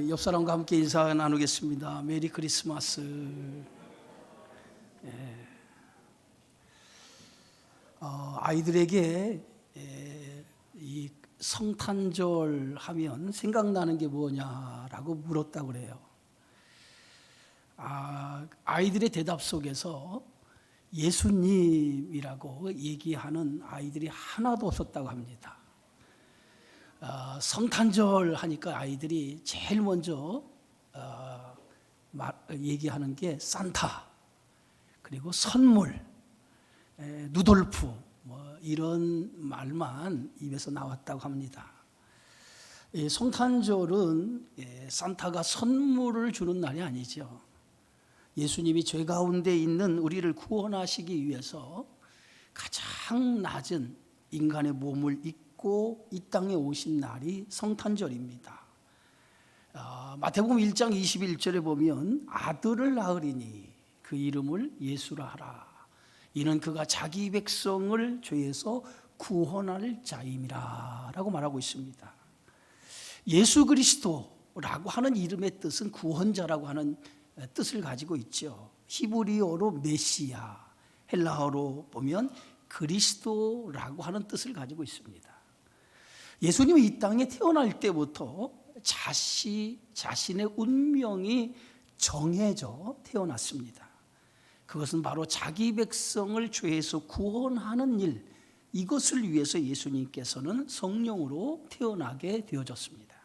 옆 사람과 함께 인사 나누겠습니다. 메리 크리스마스. 아이들에게 이 성탄절 하면 생각나는 게 뭐냐라고 물었다고 그래요. 아이들의 대답 속에서 예수님이라고 얘기하는 아이들이 하나도 없었다고 합니다. 성탄절 하니까 아이들이 제일 먼저 얘기하는 게 산타, 그리고 선물, 루돌프 이런 말만 입에서 나왔다고 합니다. 성탄절은 산타가 선물을 주는 날이 아니죠. 예수님이 죄 가운데 있는 우리를 구원하시기 위해서 가장 낮은 인간의 몸을 입고 이 땅에 오신 날이 성탄절입니다. 마태복음 1장 21절에 보면 아들을 낳으리니 그 이름을 예수라 하라. 이는 그가 자기 백성을 죄에서 구원할 자임이라 라고 말하고 있습니다. 예수 그리스도라고 하는 이름의 뜻은 구원자라고 하는 뜻을 가지고 있죠. 히브리어로 메시아, 헬라어로 보면 그리스도라고 하는 뜻을 가지고 있습니다. 예수님이 이 땅에 태어날 때부터 자신의 운명이 정해져 태어났습니다. 그것은 바로 자기 백성을 죄에서 구원하는 일, 이것을 위해서 예수님께서는 성령으로 태어나게 되어졌습니다.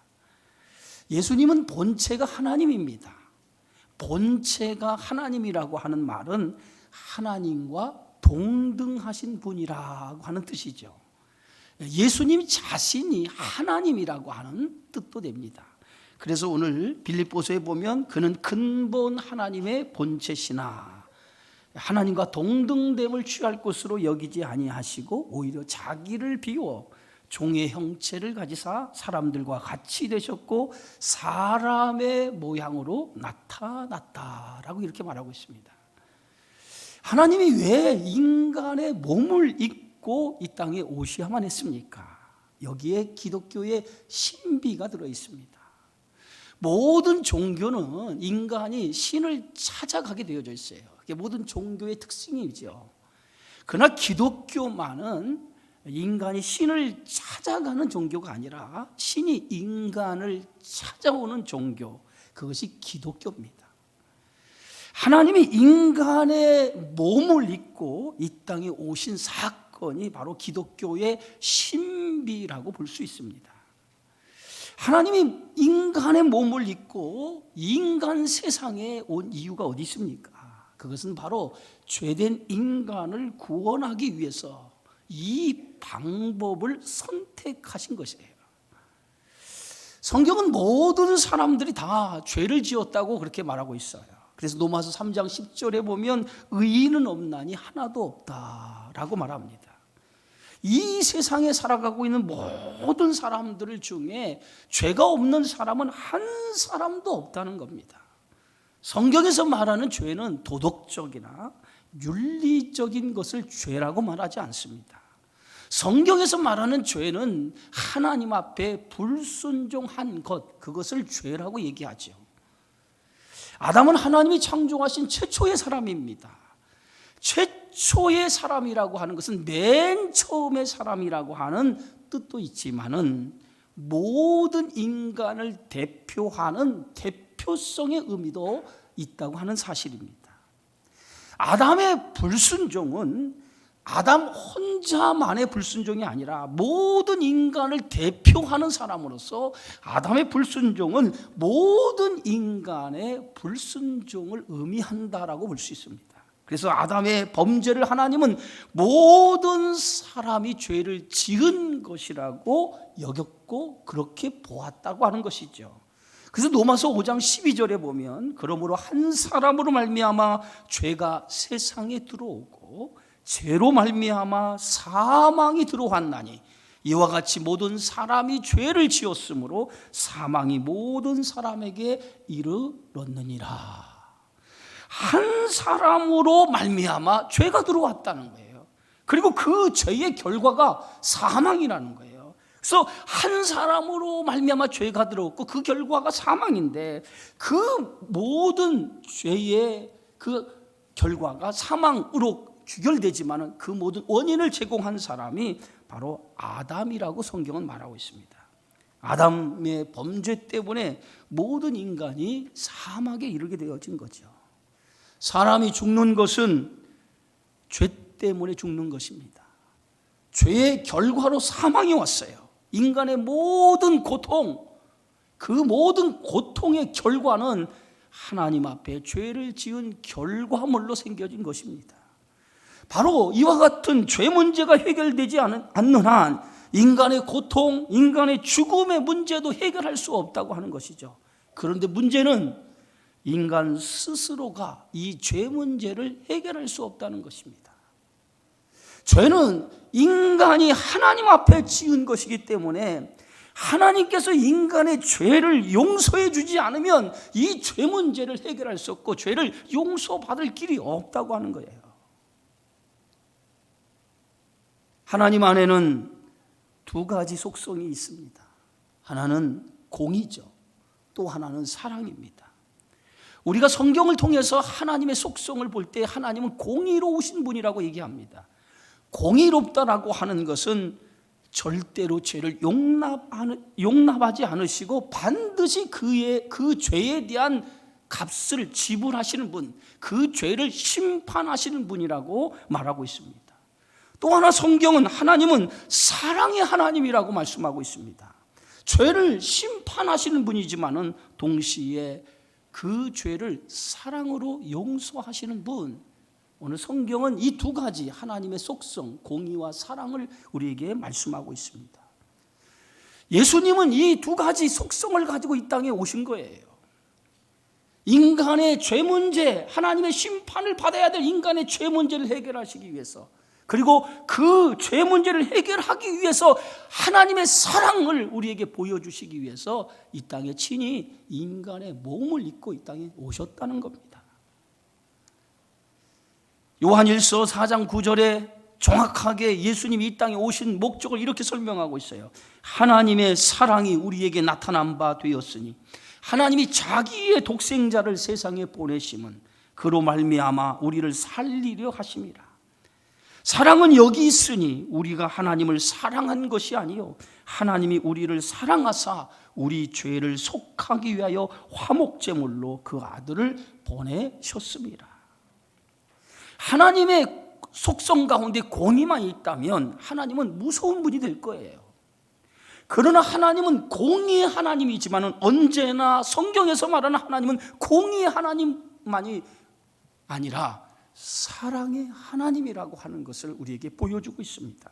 예수님은 본체가 하나님입니다. 본체가 하나님이라고 하는 말은 하나님과 동등하신 분이라고 하는 뜻이죠. 예수님 자신이 하나님이라고 하는 뜻도 됩니다. 그래서 오늘 빌립보서에 보면 그는 근본 하나님의 본체시나 하나님과 동등됨을 취할 것으로 여기지 아니하시고 오히려 자기를 비워 종의 형체를 가지사 사람들과 같이 되셨고 사람의 모양으로 나타났다라고 이렇게 말하고 있습니다. 하나님이 왜 인간의 몸을 입고 이 땅에 오셔야만 했습니까? 여기에 기독교의 신비가 들어 있습니다. 모든 종교는 인간이 신을 찾아가게 되어져 있어요. 그게 모든 종교의 특징이죠. 그러나 기독교만은 인간이 신을 찾아가는 종교가 아니라 신이 인간을 찾아오는 종교, 그것이 기독교입니다. 하나님이 인간의 몸을 입고 이 땅에 오신 사건이 바로 기독교의 신비라고 볼 수 있습니다. 하나님이 인간의 몸을 입고 인간 세상에 온 이유가 어디 있습니까? 그것은 바로 죄된 인간을 구원하기 위해서 이 방법을 선택하신 것이에요. 성경은 모든 사람들이 다 죄를 지었다고 그렇게 말하고 있어요. 그래서 로마서 3장 10절에 보면 의인은 없나니 하나도 없다라고 말합니다. 이 세상에 살아가고 있는 모든 사람들 중에 죄가 없는 사람은 한 사람도 없다는 겁니다. 성경에서 말하는 죄는 도덕적이나 윤리적인 것을 죄라고 말하지 않습니다. 성경에서 말하는 죄는 하나님 앞에 불순종한 것, 그것을 죄라고 얘기하죠. 아담은 하나님이 창조하신 최초의 사람입니다. 최초의 사람이라고 하는 것은 맨 처음의 사람이라고 하는 뜻도 있지만은 모든 인간을 대표하는 대표성의 의미도 있다고 하는 사실입니다. 아담의 불순종은 아담 혼자만의 불순종이 아니라 모든 인간을 대표하는 사람으로서 아담의 불순종은 모든 인간의 불순종을 의미한다라고 볼 수 있습니다. 그래서 아담의 범죄를 하나님은 모든 사람이 죄를 지은 것이라고 여겼고 그렇게 보았다고 하는 것이죠. 그래서 로마서 5장 12절에 보면 그러므로 한 사람으로 말미암아 죄가 세상에 들어오고 죄로 말미암아 사망이 들어왔나니 이와 같이 모든 사람이 죄를 지었으므로 사망이 모든 사람에게 이르렀느니라. 한 사람으로 말미암아 죄가 들어왔다는 거예요. 그리고 그 죄의 결과가 사망이라는 거예요. 그래서 한 사람으로 말미암아 죄가 들어왔고 그 결과가 사망인데, 그 모든 죄의 그 결과가 사망으로 귀결되지만은 그 모든 원인을 제공한 사람이 바로 아담이라고 성경은 말하고 있습니다. 아담의 범죄 때문에 모든 인간이 사망에 이르게 되어진 거죠. 사람이 죽는 것은 죄 때문에 죽는 것입니다. 죄의 결과로 사망이 왔어요. 인간의 모든 고통, 그 모든 고통의 결과는 하나님 앞에 죄를 지은 결과물로 생겨진 것입니다. 바로 이와 같은 죄 문제가 해결되지 않는 한 인간의 고통, 인간의 죽음의 문제도 해결할 수 없다고 하는 것이죠. 그런데 문제는 인간 스스로가 이 죄 문제를 해결할 수 없다는 것입니다. 죄는 인간이 하나님 앞에 지은 것이기 때문에 하나님께서 인간의 죄를 용서해 주지 않으면 이 죄 문제를 해결할 수 없고 죄를 용서받을 길이 없다고 하는 거예요. 하나님 안에는 두 가지 속성이 있습니다. 하나는 공의죠. 또 하나는 사랑입니다. 우리가 성경을 통해서 하나님의 속성을 볼 때 하나님은 공의로우신 분이라고 얘기합니다. 공의롭다라고 하는 것은 절대로 죄를 용납하지 않으시고 반드시 그 죄에 대한 값을 지불하시는 분, 그 죄를 심판하시는 분이라고 말하고 있습니다. 또 하나 성경은 하나님은 사랑의 하나님이라고 말씀하고 있습니다. 죄를 심판하시는 분이지만은 동시에 그 죄를 사랑으로 용서하시는 분. 오늘 성경은 이 두 가지 하나님의 속성, 공의와 사랑을 우리에게 말씀하고 있습니다. 예수님은 이 두 가지 속성을 가지고 이 땅에 오신 거예요. 인간의 죄 문제, 하나님의 심판을 받아야 될 인간의 죄 문제를 해결하시기 위해서, 그리고 그 죄 문제를 해결하기 위해서 하나님의 사랑을 우리에게 보여주시기 위해서 이 땅에 친히 인간의 몸을 입고 이 땅에 오셨다는 겁니다. 요한일서 4장 9절에 정확하게 예수님이 이 땅에 오신 목적을 이렇게 설명하고 있어요. 하나님의 사랑이 우리에게 나타난 바 되었으니 하나님이 자기의 독생자를 세상에 보내심은 그로 말미암아 우리를 살리려 하심이라. 사랑은 여기 있으니 우리가 하나님을 사랑한 것이 아니요 하나님이 우리를 사랑하사 우리 죄를 속하기 위하여 화목제물로 그 아들을 보내셨습니다. 하나님의 속성 가운데 공의만 있다면 하나님은 무서운 분이 될 거예요. 그러나 하나님은 공의의 하나님이지만 언제나 성경에서 말하는 하나님은 공의의 하나님만이 아니라 사랑의 하나님이라고 하는 것을 우리에게 보여주고 있습니다.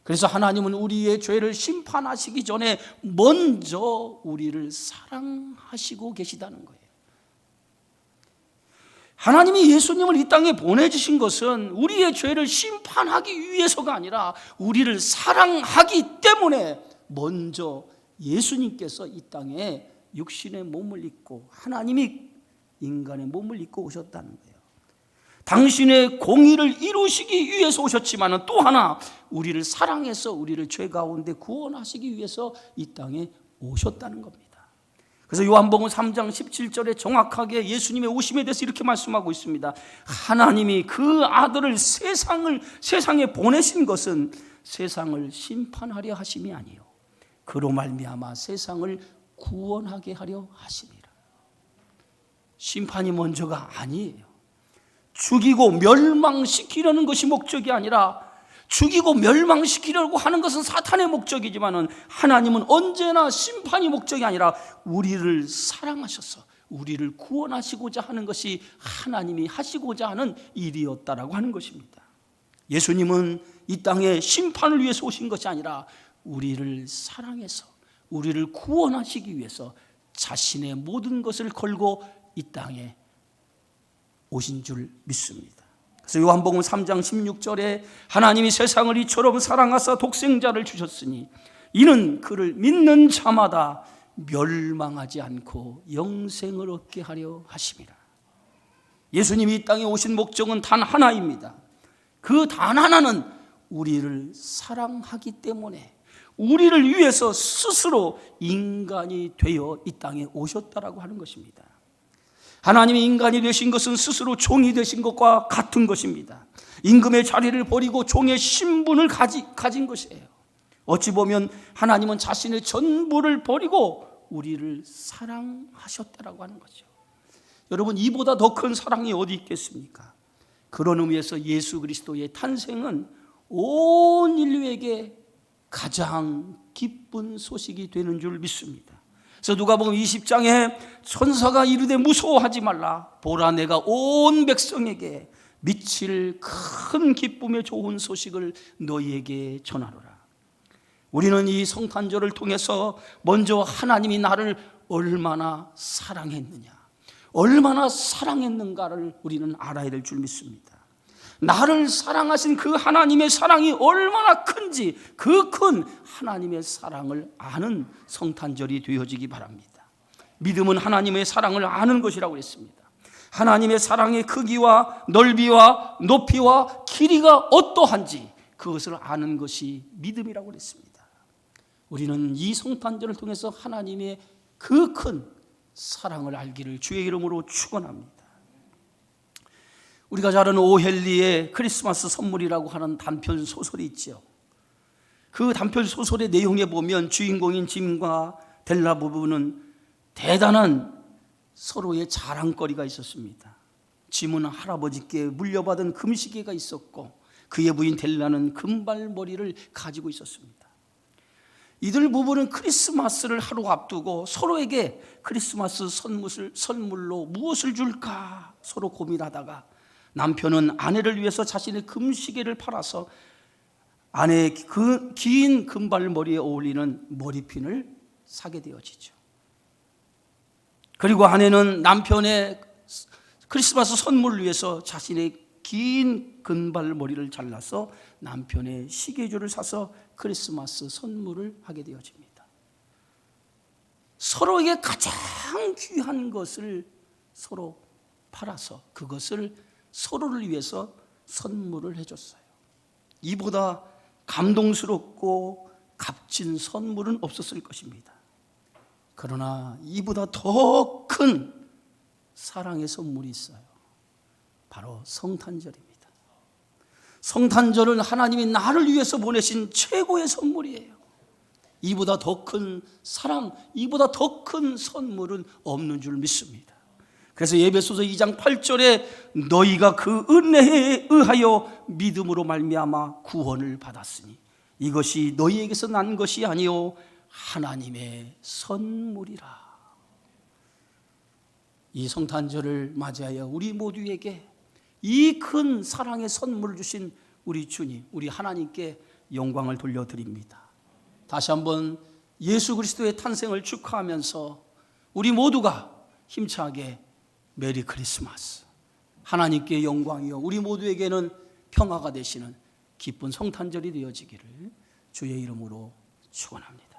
그래서 하나님은 우리의 죄를 심판하시기 전에 먼저 우리를 사랑하시고 계시다는 거예요. 하나님이 예수님을 이 땅에 보내주신 것은 우리의 죄를 심판하기 위해서가 아니라 우리를 사랑하기 때문에 먼저 예수님께서 이 땅에 육신의 몸을 입고 하나님이 인간의 몸을 입고 오셨다는 거예요. 당신의 공의를 이루시기 위해서 오셨지만 또 하나 우리를 사랑해서 우리를 죄 가운데 구원하시기 위해서 이 땅에 오셨다는 겁니다. 그래서 요한복음 3장 17절에 정확하게 예수님의 오심에 대해서 이렇게 말씀하고 있습니다. 하나님이 그 아들을 세상에 보내신 것은 세상을 심판하려 하심이 아니요 그로 말미암아 세상을 구원하게 하려 하심이라. 심판이 먼저가 아니에요. 죽이고 멸망시키려는 것이 목적이 아니라 죽이고 멸망시키려고 하는 것은 사탄의 목적이지만 하나님은 언제나 심판이 목적이 아니라 우리를 사랑하셔서 우리를 구원하시고자 하는 것이 하나님이 하시고자 하는 일이었다라고 하는 것입니다. 예수님은 이 땅에 심판을 위해서 오신 것이 아니라 우리를 사랑해서 우리를 구원하시기 위해서 자신의 모든 것을 걸고 이 땅에 오신 줄 믿습니다. 그래서 요한복음 3장 16절에 하나님이 세상을 이처럼 사랑하사 독생자를 주셨으니 이는 그를 믿는 자마다 멸망하지 않고 영생을 얻게 하려 하심이라. 예수님이 이 땅에 오신 목적은 단 하나입니다. 그 단 하나는 우리를 사랑하기 때문에 우리를 위해서 스스로 인간이 되어 이 땅에 오셨다라고 하는 것입니다. 하나님이 인간이 되신 것은 스스로 종이 되신 것과 같은 것입니다. 임금의 자리를 버리고 종의 신분을 가진 것이에요. 어찌 보면 하나님은 자신의 전부를 버리고 우리를 사랑하셨다라고 하는 거죠. 여러분, 이보다 더 큰 사랑이 어디 있겠습니까? 그런 의미에서 예수 그리스도의 탄생은 온 인류에게 가장 기쁜 소식이 되는 줄 믿습니다. 그래서 누가복음 20장에 천사가 이르되 무서워하지 말라. 보라, 내가 온 백성에게 미칠 큰 기쁨의 좋은 소식을 너희에게 전하노라. 우리는 이 성탄절을 통해서 먼저 하나님이 나를 얼마나 사랑했느냐, 얼마나 사랑했는가를 우리는 알아야 될 줄 믿습니다. 나를 사랑하신 그 하나님의 사랑이 얼마나 큰지, 그 큰 하나님의 사랑을 아는 성탄절이 되어지기 바랍니다. 믿음은 하나님의 사랑을 아는 것이라고 했습니다. 하나님의 사랑의 크기와 넓이와 높이와 길이가 어떠한지 그것을 아는 것이 믿음이라고 했습니다. 우리는 이 성탄절을 통해서 하나님의 그 큰 사랑을 알기를 주의 이름으로 축원합니다. 우리가 잘 아는 오헬리의 크리스마스 선물이라고 하는 단편 소설이 있죠. 그 단편 소설의 내용에 보면 주인공인 짐과 델라 부부는 대단한 서로의 자랑거리가 있었습니다. 짐은 할아버지께 물려받은 금시계가 있었고 그의 부인 델라는 금발머리를 가지고 있었습니다. 이들 부부는 크리스마스를 하루 앞두고 서로에게 크리스마스 선물로 무엇을 줄까 서로 고민하다가 남편은 아내를 위해서 자신의 금시계를 팔아서 아내의 그 긴 금발머리에 어울리는 머리핀을 사게 되어지죠. 그리고 아내는 남편의 크리스마스 선물을 위해서 자신의 긴 금발머리를 잘라서 남편의 시계줄을 사서 크리스마스 선물을 하게 되어집니다. 서로에게 가장 귀한 것을 서로 팔아서 그것을 서로를 위해서 선물을 해줬어요. 이보다 감동스럽고 값진 선물은 없었을 것입니다. 그러나 이보다 더 큰 사랑의 선물이 있어요. 바로 성탄절입니다. 성탄절은 하나님이 나를 위해서 보내신 최고의 선물이에요. 이보다 더 큰 사랑, 이보다 더 큰 선물은 없는 줄 믿습니다. 그래서 에베소서 2장 8절에 너희가 그 은혜에 의하여 믿음으로 말미암아 구원을 받았으니 이것이 너희에게서 난 것이 아니요 하나님의 선물이라. 이 성탄절을 맞이하여 우리 모두에게 이 큰 사랑의 선물을 주신 우리 주님, 우리 하나님께 영광을 돌려드립니다. 다시 한번 예수 그리스도의 탄생을 축하하면서 우리 모두가 힘차게 메리 크리스마스, 하나님께 영광이요 우리 모두에게는 평화가 되시는 기쁜 성탄절이 되어지기를 주의 이름으로 축원합니다.